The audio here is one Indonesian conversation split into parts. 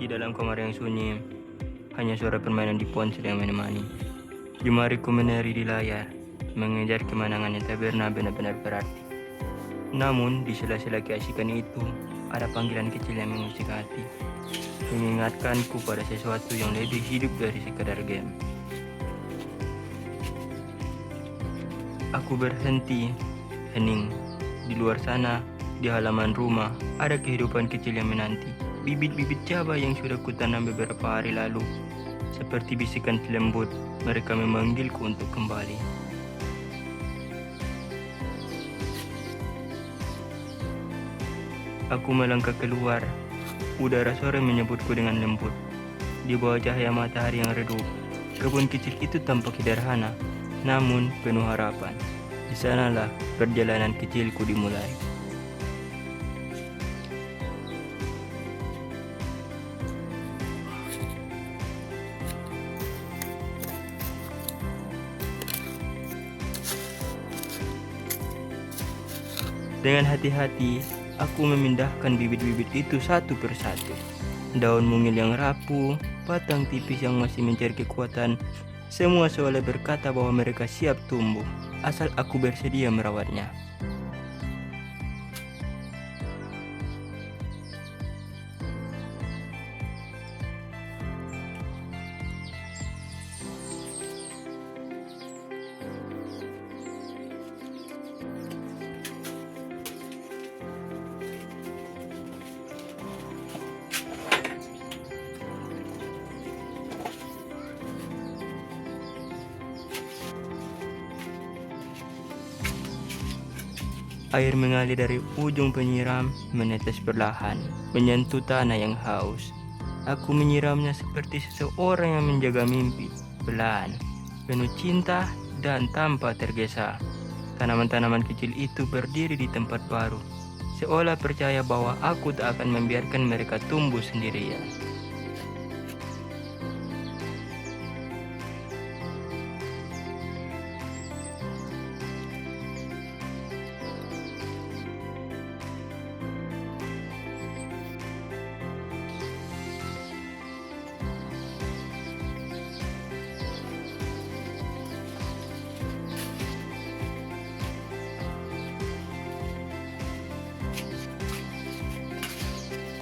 Di dalam kamar yang sunyi, hanya suara permainan di ponsel yang menemani. Jemariku menari di layar, mengejar kemenangan yang tak pernah benar-benar berarti. Namun, di sela-sela keasikan itu, ada panggilan kecil yang mengusik hati, mengingatkanku pada sesuatu yang lebih hidup dari sekadar game. Aku berhenti, hening. Di luar sana, di halaman rumah, ada kehidupan kecil yang menanti. Bibit-bibit cabai yang sudah kutanam beberapa hari lalu. Seperti bisikan lembut, mereka memanggilku untuk kembali. Aku melangkah keluar. Udara sore menyebutku dengan lembut. Di bawah cahaya matahari yang redup, kebun kecil itu tampak sederhana, namun penuh harapan. Di sanalah perjalanan kecilku dimulai. Dengan hati-hati, aku memindahkan bibit-bibit itu satu persatu. Daun mungil yang rapuh, batang tipis yang masih mencari kekuatan, semua seolah berkata bahwa mereka siap tumbuh, asal aku bersedia merawatnya. Air mengalir dari ujung penyiram, menetes perlahan, menyentuh tanah yang haus. Aku menyiramnya seperti seseorang yang menjaga mimpi, pelan, penuh cinta, dan tanpa tergesa. Tanaman-tanaman kecil itu berdiri di tempat baru, seolah percaya bahwa aku tak akan membiarkan mereka tumbuh sendirian.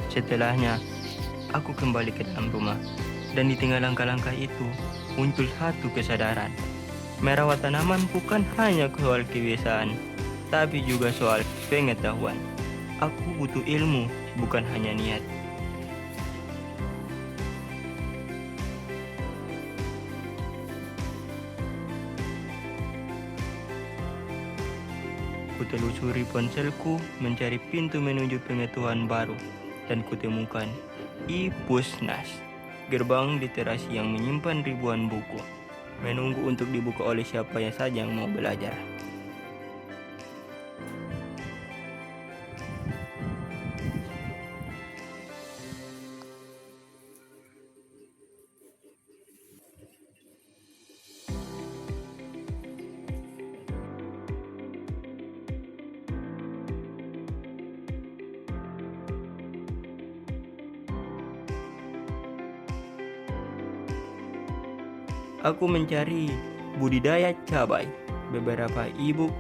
Setelahnya, aku kembali ke dalam rumah, dan di tengah langkah-langkah itu, muncul satu kesadaran. Merawat tanaman bukan hanya soal kebiasaan, tapi juga soal pengetahuan. Aku butuh ilmu, bukan hanya niat. Kutelusuri ponselku mencari pintu menuju pengetahuan baru, dan kutemukan iPusnas, gerbang literasi yang menyimpan ribuan buku, menunggu untuk dibuka oleh siapa yang saja yang mau belajar. Aku mencari budidaya cabai. Beberapa e-book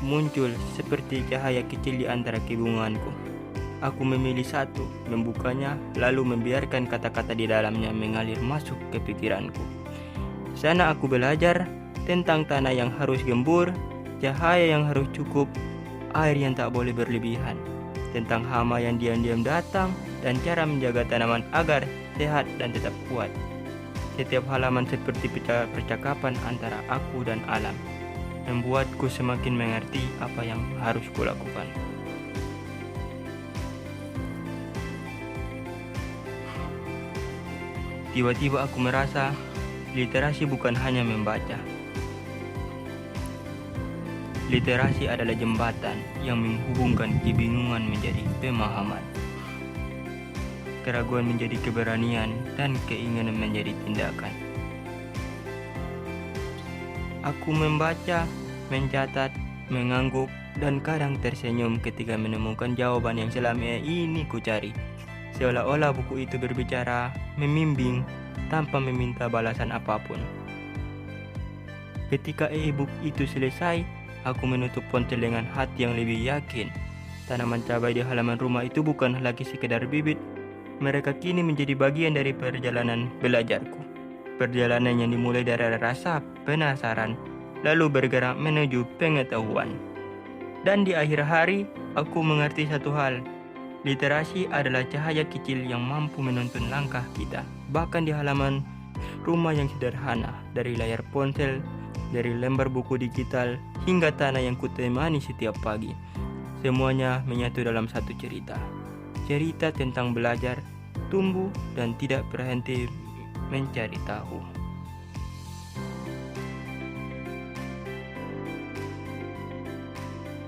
muncul seperti cahaya kecil di antara kebingunganku. Aku memilih satu, membukanya, lalu membiarkan kata-kata di dalamnya mengalir masuk ke pikiranku. Sana aku belajar tentang tanah yang harus gembur, cahaya yang harus cukup, air yang tak boleh berlebihan, tentang hama yang diam-diam datang, dan cara menjaga tanaman agar sehat dan tetap kuat. Setiap halaman seperti percakapan antara aku dan alam, membuatku semakin mengerti apa yang harus kulakukan. Tiba-tiba aku merasa literasi bukan hanya membaca. Literasi adalah jembatan yang menghubungkan kebingungan menjadi pemahaman, keraguan menjadi keberanian, dan keinginan menjadi tindakan. Aku membaca, mencatat, mengangguk, dan kadang tersenyum ketika menemukan jawaban yang selama ini ku cari. seolah-olah buku itu berbicara, membimbing, tanpa meminta balasan apapun. Ketika e-book itu selesai, aku menutup ponsel dengan hati yang lebih yakin. Tanaman cabai di halaman rumah itu bukan lagi sekedar bibit, mereka kini menjadi bagian dari perjalanan belajarku. Perjalanan yang dimulai dari rasa penasaran, lalu bergerak menuju pengetahuan. Dan di akhir hari, aku mengerti satu hal. Literasi adalah cahaya kecil yang mampu menuntun langkah kita. Bahkan di halaman rumah yang sederhana, dari layar ponsel, dari lembar buku digital, hingga tanah yang kutemani setiap pagi. Semuanya menyatu dalam satu cerita. Cerita tentang belajar, tumbuh, dan tidak berhenti mencari tahu.